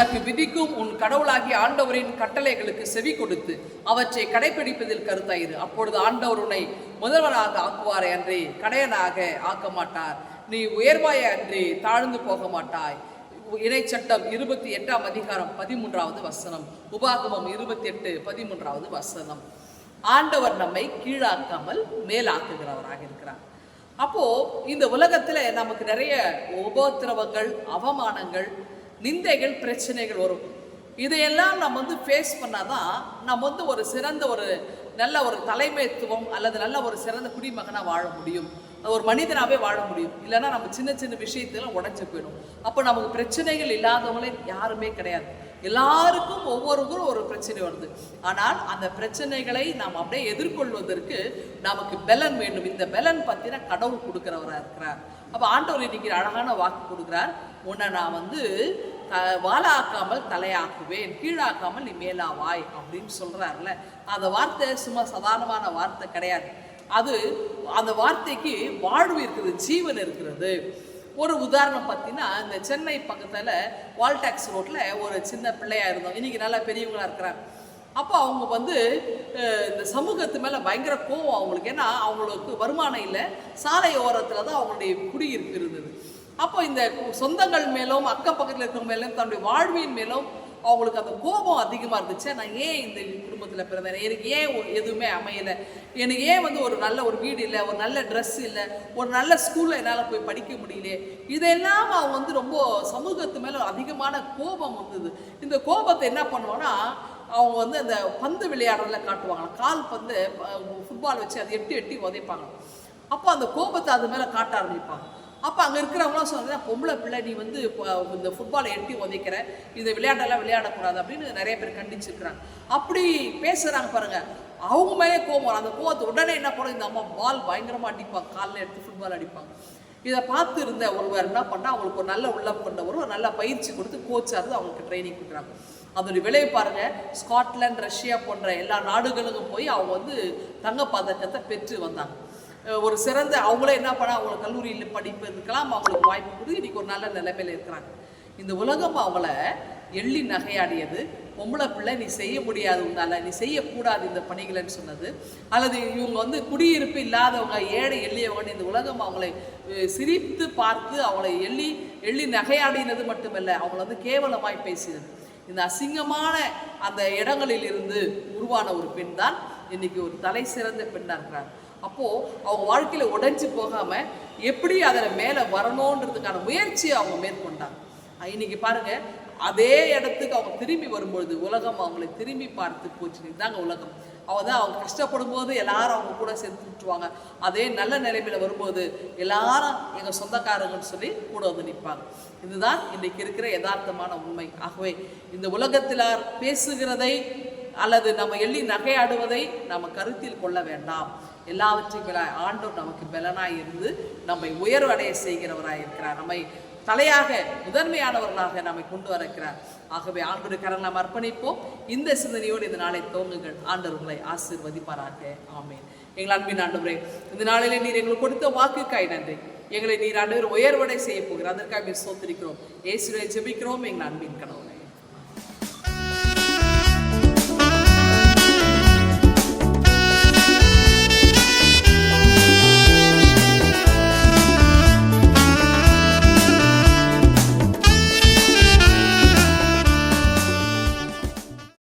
உனக்கு விதிக்கும் உன் கடவுளாகிய ஆண்டவரின் கட்டளைகளுக்கு செவி கொடுத்து அவற்றை கடைபிடிப்பதில் கருத்தாயிரு. அப்பொழுது ஆண்டவர் உன்னை முதல்வனாக ஆக்குவாரே அன்றி கடையனாக ஆக்க மாட்டார். நீ உயர்வாய அன்றி தாழ்ந்து போக மாட்டாய். இறைச்சட்டம் 28ஆம் அதிகாரம் 13வது வசனம். உபாகமம் 28:13வது வசனம். ஆண்டவர் நம்மை கீழாக்காமல் மேலாக்குகிறவராக இருக்கிறார். அப்போ இந்த உலகத்துல நமக்கு நிறைய உபத்திரவங்கள், அவமானங்கள், நிந்தைகள், பிரச்சனைகள் வரும். இதையெல்லாம் நம்ம ஃபேஸ் பண்ணாதான் நம்ம ஒரு சிறந்த நல்ல ஒரு தலைமைத்துவம் அல்லது நல்ல ஒரு சிறந்த குடிமகனாக வாழ முடியும், ஒரு மனிதனாகவே வாழ முடியும். இல்லைன்னா நம்ம சின்ன சின்ன விஷயத்தெல்லாம் உடஞ்சி போயிடும். அப்போ நமக்கு பிரச்சனைகள் இல்லாதவங்களே யாருமே கிடையாது. எல்லாருக்கும் ஒவ்வொருவரும் ஒரு பிரச்சனை வருது. ஆனால் அந்த பிரச்சனைகளை நாம் அப்படியே எதிர்கொள்வதற்கு நமக்கு பலன் வேண்டும். இந்த பலன் பார்த்தீங்கன்னா கடவுள் கொடுக்குறவராக இருக்கிறார். அப்போ ஆண்டவர் இன்னைக்கு அழகான வாக்கு கொடுக்குறார். உன்னை நான் வாலாக்காமல் தலையாக்குவேன், கீழாக்காமல் நீ மேலாவாய் அப்படின்னு சொல்றாருல. அந்த வார்த்தை சும்மா சாதாரணமான வார்த்தை கிடையாது. அது அந்த வார்த்தைக்கு வாழ்வு இருக்குது, ஜீவன் இருக்கிறது. ஒரு உதாரணம் பார்த்தீங்கன்னா, இந்த சென்னை பக்கத்தில் வால்டாக்ஸ் ரோட்டில் ஒரு சின்ன பிள்ளையா இருந்தோம். இன்னைக்கு நல்லா பெரியவங்களா இருக்கிறாங்க. அப்போ அவங்க இந்த சமூகத்து மேலே பயங்கர கோவம் அவங்களுக்கு. ஏன்னா அவங்களுக்கு வருமானம் இல்லை, சாலை ஓரத்தில் தான் அவங்களுடைய குடியிருப்பு இருந்தது. அப்போ இந்த சொந்தங்கள் மேலும் அக்கம் பக்கத்தில் இருக்கிற மேலும் தன்னுடைய வாழ்வின் மேலும் அவங்களுக்கு அந்த கோபம் அதிகமாக இருந்துச்சு. நான் ஏன் இந்த குடும்பத்தில் பிறந்தேன், எனக்கு ஏன் எதுவுமே அமையலை, எனக்கு ஏன் ஒரு நல்ல ஒரு வீடு இல்லை, ஒரு நல்ல ட்ரெஸ் இல்லை, ஒரு நல்ல ஸ்கூலில் என்னால் போய் படிக்க முடியல. இதெல்லாம் அவங்க ரொம்ப சமூகத்து மேலே அதிகமான கோபம் வந்தது. இந்த கோபத்தை என்ன பண்ணுவாங்கன்னா, அவங்க அந்த பந்து விளையாடுறதுல காட்டுவாங்க. கால் பந்து ஃபுட்பால் வச்சு அதை எட்டி எட்டி உதைப்பாங்க. அப்போ அந்த கோபத்தை அது மேலே காட்ட ஆரம்பிப்பாங்க. அப்போ அங்கே இருக்கிறவங்களாம் சொன்னாங்க, பொம்பளை பிள்ளை நீ இந்த ஃபுட்பாலை எட்டி உதைக்கிற, இந்த விளையாட்டெல்லாம் விளையாடக்கூடாது அப்படின்னு நிறைய பேர் கண்டிச்சிருக்கிறாங்க. அப்படி பேசுகிறாங்க பாருங்க. அவங்க மேலே கோபம். அந்த கோபத்தை உடனே என்ன பண்ணும், இந்த அம்மா பால் பயங்கரமாக அடிப்பாங்க, காலில் எடுத்து ஃபுட்பால் அடிப்பாங்க. இதை பார்த்து இருந்த ஒருவர் என்ன பண்ணால், அவங்களுக்கு ஒரு நல்ல உள்ளம் கொண்டவர் ஒரு நல்ல பயிற்சி கொடுத்து கோச்சாக இருந்து அவங்களுக்கு ட்ரைனிங் கொடுக்குறாங்க. அதோடைய விளைவு பாருங்க. ஸ்காட்லாந்து, ரஷ்யா போன்ற எல்லா நாடுகளுக்கும் போய் அவங்க தங்கப்பதக்கத்தை பெற்று வந்தாங்க. ஒரு சிறந்த அவங்களே என்ன பண்ண, அவங்கள கல்லூரியில் படிப்பதற்கெல்லாம் அவங்களுக்கு வாய்ப்பு கொடுத்து இன்னைக்கு ஒரு நல்ல நிலைமையில் இருக்கிறாங்க. இந்த உலகம் அவங்கள எள்ளி நகையாடியது. பொம்பளை பிள்ளை நீ செய்ய முடியாது, உன்னால நீ செய்யக்கூடாது இந்த பணிகளைன்னு சொன்னது. அல்லது இவங்க குடியிருப்பு இல்லாதவங்க, ஏழை எளியவங்க, இந்த உலகம் அவங்களை சிரித்து பார்த்து அவங்களை எள்ளி நகையாடினது மட்டுமல்ல, அவங்கள கேவலமாய் பேசினது. இந்த அசிங்கமான அந்த இடங்களில் இருந்து உருவான ஒரு பெண் தான் இன்னைக்கு ஒரு தலை சிறந்த பெண்ணாக இருக்கிறாங்க. அப்போது அவங்க வாழ்க்கையில் உடைஞ்சு போகாமல் எப்படி அதில் மேலே வரணுன்றதுக்கான முயற்சியை அவங்க மேற்கொண்டாங்க. இன்னைக்கு பாருங்கள், அதே இடத்துக்கு அவங்க திரும்பி வரும்பொழுது உலகம் அவங்களை திரும்பி பார்த்து போச்சு. இதுதாங்க உலகம். அவங்க கஷ்டப்படும் போது எல்லாரும் அவங்க கூட சேர்த்து விட்டுருவாங்க. அதே நல்ல நிலைமையில் வரும்போது எல்லாரும் எங்கள் சொந்தக்காரங்கன்னு சொல்லி கூட நிற்பாங்க. இதுதான் இன்றைக்கு இருக்கிற யதார்த்தமான உண்மை. ஆகவே இந்த உலகத்தில் பேசுகிறதை அல்லது நம்ம எள்ளி நகையாடுவதை நம்ம கருத்தில் கொள்ள வேண்டாம். எல்லாவற்றையும் ஆண்டவர் நமக்கு பலனாய் இருந்து நம்மை உயர்வடைய செய்கிறவராய் இருக்கிறார். நம்மை தலையாக முதன்மையானவர்களாக நம்மை கொண்டு வரக்கிறார். ஆகவே ஆண்டவருடைய கரம் நாம் அர்ப்பணிப்போம். இந்த சிந்தனையோடு இந்த நாளை துவங்குங்கள். ஆண்டவர் உங்களை ஆசீர்வதிப்பாராக. ஆமென். எங்கள் அன்பின் ஆண்டவரே, இந்த நாளிலே நீர் எங்களுக்கு கொடுத்த வாக்குக்காய் நன்றி. எங்களை நீர் ஆண்டவர் உயர்வடை செய்ய போகிறார். அதற்காக ஸ்தோத்திரிக்கிறோம். இயேசுவை ஜெபிக்கிறோம் எங்கள் அன்பின் கனவு.